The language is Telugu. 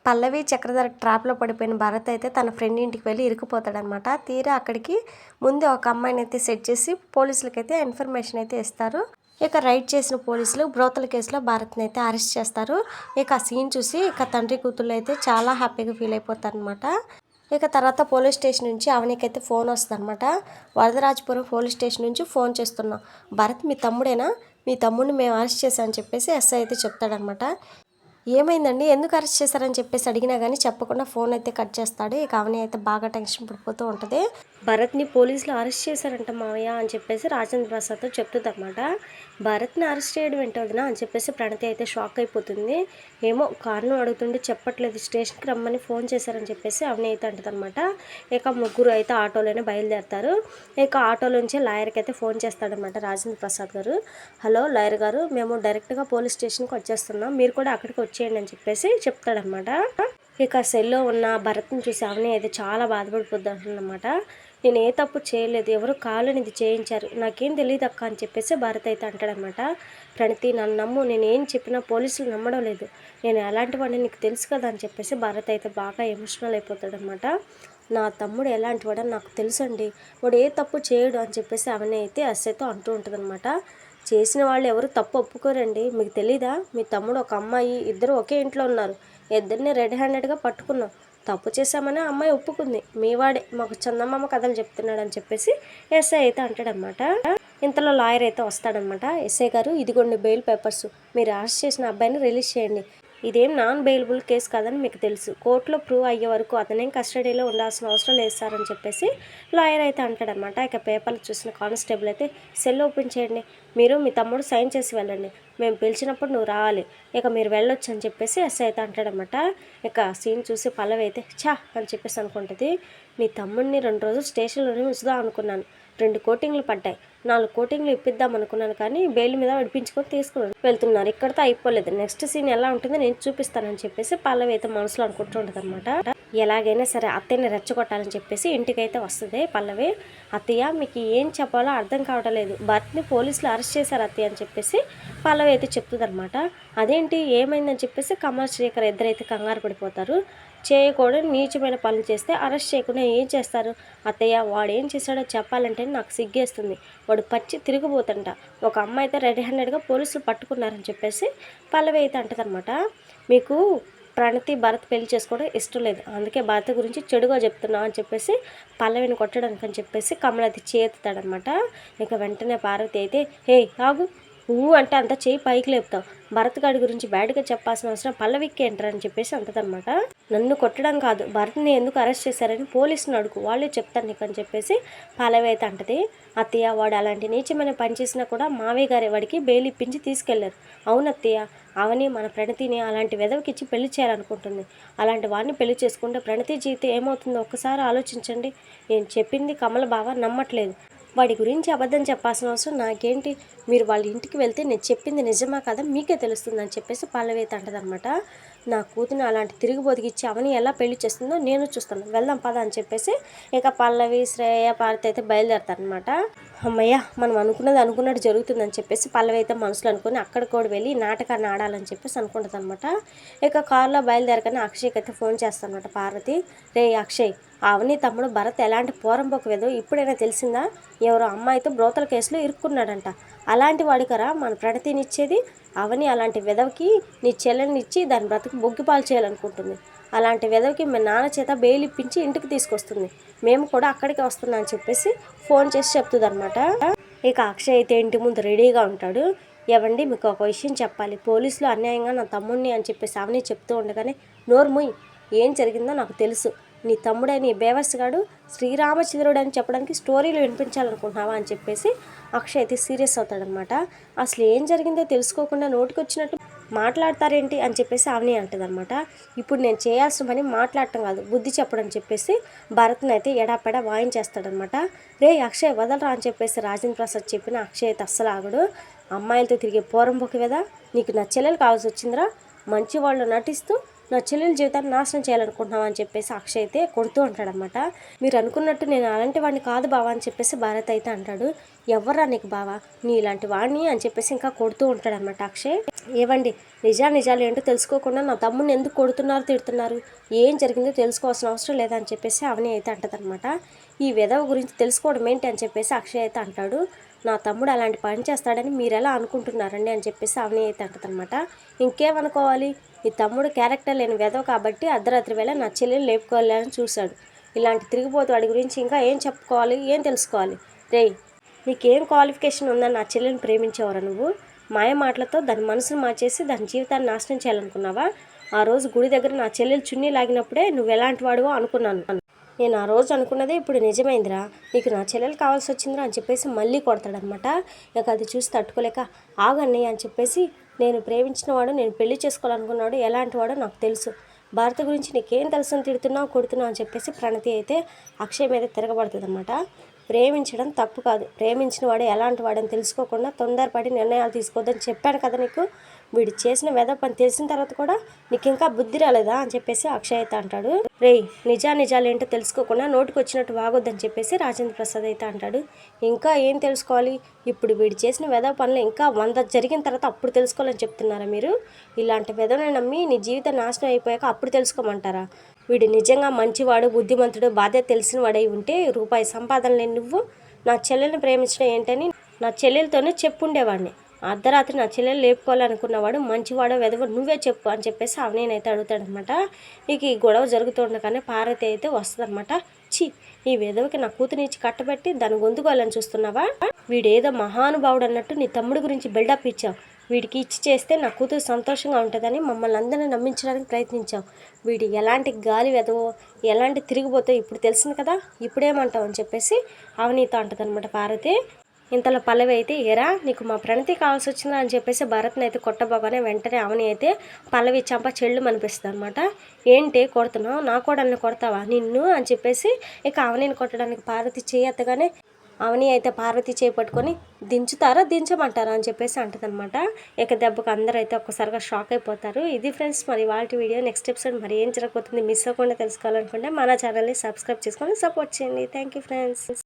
పల్లవి చక్రధర్ ట్రాప్లో పడిపోయిన భరత్ అయితే తన ఫ్రెండ్ ఇంటికి వెళ్ళి ఇరుక్కుపోతాడనమాట. తీరా అక్కడికి ముందే ఒక అమ్మాయిని అయితే సెట్ చేసి పోలీసులకైతే ఇన్ఫర్మేషన్ అయితే ఇస్తారు. ఇక రైడ్ చేసిన పోలీసులు బ్రోతల కేసులో భారత్ని అయితే అరెస్ట్ చేస్తారు. ఇక ఆ సీన్ చూసి ఇక తండ్రి కూతుళ్ళు అయితే చాలా హ్యాపీగా ఫీల్ అయిపోతారనమాట. ఇక తర్వాత పోలీస్ స్టేషన్ నుంచి అవనికైతే ఫోన్ వస్తుంది అనమాట. వరదరాజపురం పోలీస్ స్టేషన్ నుంచి ఫోన్ చేస్తున్నాం, భరత్ మీ తమ్ముడేనా, మీ తమ్ముడిని మేము అరెస్ట్ చేశామని చెప్పేసి ఎస్ఐ అయితే చెప్తాడనమాట. ఏమైందండి, ఎందుకు అరెస్ట్ చేశారని చెప్పేసి అడిగినా కానీ చెప్పకుండా ఫోన్ అయితే కట్ చేస్తాడు. ఇక అవని అయితే బాగా టెన్షన్ పడిపోతూ ఉంటుంది. భరత్ని పోలీసులు అరెస్ట్ చేశారంట మావయ్య అని చెప్పేసి రాజేంద్ర ప్రసాద్తో చెప్తుంది అనమాట. భరత్ని అరెస్ట్ చేయడం ఏంటోదినా అని చెప్పేసి ప్రణతి అయితే షాక్ అయిపోతుంది. ఏమో కారణం అడుగుతుంటే చెప్పట్లేదు, స్టేషన్కి రమ్మని ఫోన్ చేశారని చెప్పేసి అవని అయితే అంటుంది అనమాట. ఇక ముగ్గురు అయితే ఆటోలోనే బయలుదేరుతారు. ఇక ఆటోలోంచి లాయర్కి అయితే ఫోన్ చేస్తాడనమాట రాజేంద్ర ప్రసాద్ గారు. హలో లాయర్ గారు, మేము డైరెక్ట్గా పోలీస్ స్టేషన్కి వచ్చేస్తున్నాం, మీరు కూడా అక్కడికి వచ్చేయండి అని చెప్పేసి చెప్తాడనమాట. ఇక సెల్లో ఉన్న భరత్ని చూసి అవని అయితే చాలా బాధపడిపోద్ది అనమాట. నేను ఏ తప్పు చేయలేదు, ఎవరు కావాలని ఇది చేయించారు, నాకేం తెలియదు అక్క అని చెప్పేసి భరత్ అయితే అంటాడనమాట. ప్రణతి నన్ను నమ్ము, నేను ఏం చెప్పినా పోలీసులు నమ్మడం లేదు, నేను ఎలాంటి వాడిని నీకు తెలుసు కదా అని చెప్పేసి భరత్ అయితే బాగా ఎమోషనల్ అయిపోతాడనమాట. నా తమ్ముడు ఎలాంటి వాడని నాకు తెలుసు అండి, వాడు ఏ తప్పు చేయడు అని చెప్పేసి అవని అయితే అస్సైతో అంటూ ఉంటుందన్నమాట. చేసిన వాళ్ళు ఎవరు తప్పు ఒప్పుకోరండి, మీకు తెలీదా, మీ తమ్ముడు ఒక అమ్మాయి ఇద్దరు ఒకే ఇంట్లో ఉన్నారు, ఇద్దరిని రెడ్ హ్యాండెడ్గా పట్టుకున్నాం, తప్పు చేశామని అమ్మాయి ఒప్పుకుంది, మీ వాడే మాకు చందమామ కథలు చెప్తున్నాడు అని చెప్పేసి ఎస్ఐ అయితే అంటాడనమాట. ఇంతలో లాయర్ అయితే వస్తాడనమాట. ఎస్ఐ గారు, ఇదిగోండి బెయిల్ పేపర్స్, మీరు అరెస్ట్ చేసిన అబ్బాయిని రిలీజ్ చేయండి, ఇదేం నాన్ బెయిలబుల్ కేసు కాదని మీకు తెలుసు, కోర్టులో ప్రూవ్ అయ్యే వరకు అతనేం కస్టడీలో ఉండాల్సిన అవసరం లేదు సార్ అని చెప్పేసి లాయర్ అయితే అంటాడనమాట. ఇక పేపర్లు చూసిన కానిస్టేబుల్ అయితే సెల్ ఓపెన్ చేయండి, మీరు మీ తమ్ముడు సైన్ చేసి వెళ్ళండి, మేము పిలిచినప్పుడు నువ్వు రావాలి, ఇక మీరు వెళ్ళొచ్చు అని చెప్పేసి ఎస్ఐ అయితే అంటాడనమాట. ఇక సీన్ చూసి పల్లవి అయితే ఛా అని చెప్పేసి అనుకుంటుంది. మీ తమ్ముడిని 2 రోజులు స్టేషన్లోనే ఉంచుదాం అనుకున్నాను, 2 కోటింగ్లు పడ్డాయి, 4 కోటింగ్లు ఇప్పిద్దాం అనుకున్నాను, కానీ బెయిల్ మీద విడిపించుకొని తీసుకుని వెళ్తున్నారు, ఇక్కడితో అయిపోలేదు, నెక్స్ట్ సీన్ ఎలా ఉంటుందో నేను చూపిస్తానని చెప్పేసి పల్లవి అయితే మనసులో అనుకుంటూ ఉంటుంది అనమాట. ఎలాగైనా సరే అత్తయ్యని రెచ్చగొట్టాలని చెప్పేసి ఇంటికైతే వస్తుంది పల్లవి. అత్తయ్య మీకు ఏం చెప్పాలో అర్థం కావడం లేదు, భర్తని పోలీసులు అరెస్ట్ చేశారు అత్తయ్య అని చెప్పేసి పల్లవి అయితే చెప్తుంది అనమాట. అదేంటి ఏమైందని చెప్పేసి కమల్ శ్రీకర్ ఇద్దరైతే కంగారు పడిపోతారు. చేయకూడదు నీచమైన పనులు చేస్తే అరెస్ట్ చేయకుండా ఏం చేస్తారు అత్తయ్య, వాడు ఏం చేశాడో చెప్పాలంటే నాకు సిగ్గేస్తుంది, వాడు పచ్చి తిరిగిపోతుంట, ఒక అమ్మాయి అయితే రెడ్ హ్యాండెడ్గా పోలీసులు పట్టుకున్నారని చెప్పేసి పల్లవి అయితే అంటదనమాట. మీకు ప్రణతి భరత్ పెళ్లి చేసుకోవడం ఇష్టం లేదు, అందుకే భరత్ గురించి చెడుగా చెప్తున్నా అని చెప్పేసి పల్లవిని కొట్టడానికి అని చెప్పేసి కమల్ అయితే చేస్తాడనమాట. ఇక వెంటనే పార్వతి అయితే హే ఆగు, అంటే అంత చేయి పైకి లేపుతావు, భరత్ గాడి గురించి బ్యాడ్గా చెప్పాల్సిన అవసరం పల్లవికి ఏంటని చెప్పేసి అంటదనమాట. నన్ను కొట్టడం కాదు, భరత్ని ఎందుకు అరెస్ట్ చేశారని పోలీసుని అడుగు, వాళ్ళే చెప్తాను నీకు అని చెప్పేసి పల్లవి అయితే అంటది. అత్తయ్య, వాడు అలాంటి నీచమైన పని చేసినా కూడా మావయ్య గారి వాడికి బెయిల్ ఇప్పించి తీసుకెళ్లారు. అవునత్తయ్య, అవని మన ప్రణతిని అలాంటి వెదవికి ఇచ్చి పెళ్లి చేయాలనుకుంటుంది, అలాంటి వాడిని పెళ్లి చేసుకుంటే ప్రణతి జీవితం ఏమవుతుందో ఒక్కసారి ఆలోచించండి, నేను చెప్పింది కమల బావ నమ్మట్లేదు, వాడి గురించి అబద్ధం చెప్పాల్సిన అవసరం నాకేంటి, మీరు వాళ్ళ ఇంటికి వెళ్తే నేను చెప్పింది నిజమా కదా మీకే తెలుస్తుంది అని చెప్పేసి పల్లవి అయితే అంటదనమాట. నా కూతుని అలాంటి తిరిగి బొదిగిచ్చి అవని ఎలా పెళ్లి చేస్తుందో నేను చూస్తాను, వెళ్దాం పద అని చెప్పేసి ఇక పల్లవి శ్రేయ పార్వతి అయితే బయలుదేరతారనమాట. అమ్మయ్య, మనం అనుకున్నట్టు జరుగుతుందని చెప్పేసి పల్లవి అయితే మనసులో అనుకుని అక్కడ కూడా వెళ్ళి నాటకాన్ని ఆడాలని చెప్పేసి అనుకుంటుంది అనమాట. ఇక కారులో బయలుదేరగానే అక్షయ్కి అయితే ఫోన్ చేస్తానమాట పార్వతి. రే అక్షయ్, అవని తమ్ముడు భరత్ ఎలాంటి పోరంపోకు వేదో ఇప్పుడైనా తెలిసిందా, ఎవరో అమ్మాయితో బ్రోతల కేసులో ఇరుక్కున్నాడంట, అలాంటి వాడికరా మన ప్రణతినిచ్చేది, అవని అలాంటి విధవకి నీ చెల్లెల్ని ఇచ్చి దాని బ్రతుకు బొగ్గిపాలు చేయాలనుకుంటుంది, అలాంటి విధవకి మీ నాన్న చేత బెయిల్ ఇప్పించి ఇంటికి తీసుకొస్తుంది, మేము కూడా అక్కడికి వస్తున్నా అని చెప్పేసి ఫోన్ చేసి చెప్తుంది అనమాట. ఇక అక్షయ్ అయితే ఇంటి ముందు రెడీగా ఉంటాడు. ఏవండి, మీకు ఒక విషయం చెప్పాలి, పోలీసులు అన్యాయంగా నా తమ్ముడిని అని చెప్పేసి అవని చెప్తూ ఉండగానే నోరు మూయ్, ఏం జరిగిందో నాకు తెలుసు, నీ తమ్ముడని బేవర్స్ గాడు శ్రీరామచంద్రుడు అని చెప్పడానికి స్టోరీలు వినిపించాలనుకుంటున్నావా అని చెప్పేసి అక్షయ్ అయితే సీరియస్ అవుతాడనమాట. అసలు ఏం జరిగిందో తెలుసుకోకుండా నోటికి వచ్చినట్టు మాట్లాడతారేంటి అని చెప్పేసి అవని అంటదనమాట. ఇప్పుడు నేను చేయాల్సిన పని మాట్లాడటం కాదు, బుద్ధి చెప్పడం అని చెప్పేసి భరత్ని అయితే ఎడాపెడా వాయించేస్తాడనమాట. రే అక్షయ్ వదలరా అని చెప్పేసి రాజేంద్ర ప్రసాద్ చెప్పిన అక్షయ్ అయితే అస్సలు ఆగడు. అమ్మాయిలతో తిరిగే పోరంబోకు కదా, నీకు నా చెల్లెలు కావాల్సి వచ్చిందిరా, మంచి వాళ్ళు నటిస్తూ నా చెల్లెల జీవితాన్ని నాశనం చేయాలనుకుంటున్నావా అని చెప్పేసి అక్షయ్ అయితే కొడుతూ ఉంటాడనమాట. మీరు అనుకున్నట్టు నేను అలాంటి వాడిని కాదు బావా అని చెప్పేసి భారత్ అయితే అంటాడు. ఎవర్రా నీకు బావా, నీ ఇలాంటి వాడిని అని చెప్పేసి ఇంకా కొడుతూ ఉంటాడనమాట అక్షయ్. ఏవండి, నిజాలు ఏంటో తెలుసుకోకుండా నా తమ్ముడిని ఎందుకు కొడుతున్నారు, తిడుతున్నారు, ఏం జరిగిందో తెలుసుకోవాల్సిన అవసరం లేదని చెప్పేసి అవని అయితే అంటదనమాట. ఈ విధవ గురించి తెలుసుకోవడం ఏంటి అని చెప్పేసి అక్షయ్ అయితే అంటాడు. నా తమ్ముడు అలాంటి పని చేస్తాడని మీరు ఎలా అనుకుంటున్నారండి అని చెప్పేసి అవని అయితే అంటదనమాట. ఇంకేమనుకోవాలి, ఈ తమ్ముడు క్యారెక్టర్ లేని వెధవ కాబట్టి అర్ధరాత్రి వేళ నా చెల్లెలు లేపుకోవాలని చూశాడు. ఇలాంటి తిరిగిపోతే వాడి గురించి ఇంకా ఏం చెప్పుకోవాలి, ఏం తెలుసుకోవాలి? రేయ్, నీకేం క్వాలిఫికేషన్ ఉందని నా చెల్లెని ప్రేమించేవారా నువ్వు? మాయ మాటలతో దాని మనసును మార్చేసి దాని జీవితాన్ని నాశనం చేయాలనుకున్నావా? ఆ రోజు గుడి దగ్గర నా చెల్లెలు చున్నీ లాగినప్పుడే నువ్వు ఎలాంటి వాడివో అనుకున్నాను. నేను ఆ రోజు అనుకున్నదే ఇప్పుడు నిజమైందిరా, నీకు నా చెల్లెలు కావాల్సి వచ్చిందిరా అని చెప్పేసి మళ్ళీ కొడతాడనమాట. ఇక అది చూసి తట్టుకోలేక ఆగండి అని చెప్పేసి, నేను ప్రేమించిన వాడు, నేను పెళ్లి చేసుకోవాలనుకున్నాడు ఎలాంటి వాడో నాకు తెలుసు, భారత గురించి నీకేం తెలుసు అని తిడుతున్నావు, కొడుతున్నావు అని చెప్పేసి ప్రణతి అయితే అక్షయ్ మీద తిరగబడుతుంది అనమాట. ప్రేమించడం తప్పు కాదు, ప్రేమించిన వాడు ఎలాంటి వాడని తెలుసుకోకుండా తొందరపడి నిర్ణయాలు తీసుకోవద్దని చెప్పాను కదా నీకు. వీడు చేసిన వెధ పని తెలిసిన తర్వాత కూడా నీకు ఇంకా బుద్ధి రాలేదా అని చెప్పేసి అక్షయ్ అయితే అంటాడు. రేయ్, నిజాలు ఏంటో తెలుసుకోకుండా నోటికి వచ్చినట్టు వాగొద్దని చెప్పేసి రాజేంద్ర ప్రసాద్ అయితే అంటాడు. ఇంకా ఏం తెలుసుకోవాలి, ఇప్పుడు వీడు చేసిన వెధవ పనులు ఇంకా 100 జరిగిన తర్వాత అప్పుడు తెలుసుకోవాలని చెప్తున్నారా మీరు? ఇలాంటి వెధవని నమ్మి నీ జీవితం నాశనం అయిపోయాక అప్పుడు తెలుసుకోమంటారా? వీడు నిజంగా మంచివాడు, బుద్ధిమంతుడు, బాధ్యత తెలిసిన వాడై ఉంటే రూపాయి సంపాదన లేని నువ్వు నా చెల్లెల్ని ప్రేమించడం ఏంటని నా చెల్లెలతోనే చెప్పుండేవాడిని. అర్ధరాత్రి నా చెల్లెలు లేపుకోవాలనుకున్నవాడు మంచివాడో వెధవ నువ్వే చెప్పు అని చెప్పేసి అవనేనైతే అడుగుతాడనమాట. ఇక ఈ గొడవ జరుగుతుండగానే పార్వతి అయితే వస్తుందన్నమాట. ఛీ, ఈ వెధవకి నా కూతురిచ్చి కట్టబెట్టి దాన్ని గొంతుకోవాలని చూస్తున్నావా? వీడేదో మహానుభావుడు అన్నట్టు నీ తమ్ముడి గురించి బిల్డప్ ఇచ్చావు. వీడికి ఇచ్చి చేస్తే నా కూతురు సంతోషంగా ఉంటుందని మమ్మల్ని అందరినీ నమ్మించడానికి ప్రయత్నించావు. వీడు ఎలాంటి గాలి వెదవో, ఎలాంటి తిరిగిపోతే ఇప్పుడు తెలిసింది కదా, ఇప్పుడేమంటావు అని చెప్పేసి అవనీతో అంటదనమాట పార్వతి. ఇంతలో పల్లవి అయితే, ఏరా నీకు మా ప్రణతి కావాల్సి వచ్చిందా అని చెప్పేసి భరత్ని అయితే కొట్టబోగానే వెంటనే అవని అయితే పల్లవి చంప చెళ్ళు అనిపిస్తుంది అనమాట. ఏంటి కొడుతున్నావు, నా కూడా కొడతావా నిన్ను అని చెప్పేసి ఇక అవనిని కొట్టడానికి పార్వతి చేయత్తగానే అవని అయితే పార్వతి చేపట్టుకొని దించుతారా దించమంటారా అని చెప్పేసి అంటదనమాట. ఇక దెబ్బకు అందరూ అయితే ఒక్కసారిగా షాక్ అయిపోతారు. ఇది ఫ్రెండ్స్ మరి వాళ్ళ వీడియో. నెక్స్ట్ ఎపిసోడ్ మరి ఏం జరగబోతుంది మిస్ అవ్వకుండా తెలుసుకోవాలనుకుంటే మన ఛానల్ని సబ్స్క్రైబ్ చేసుకొని సపోర్ట్ చేయండి. Thank you friends.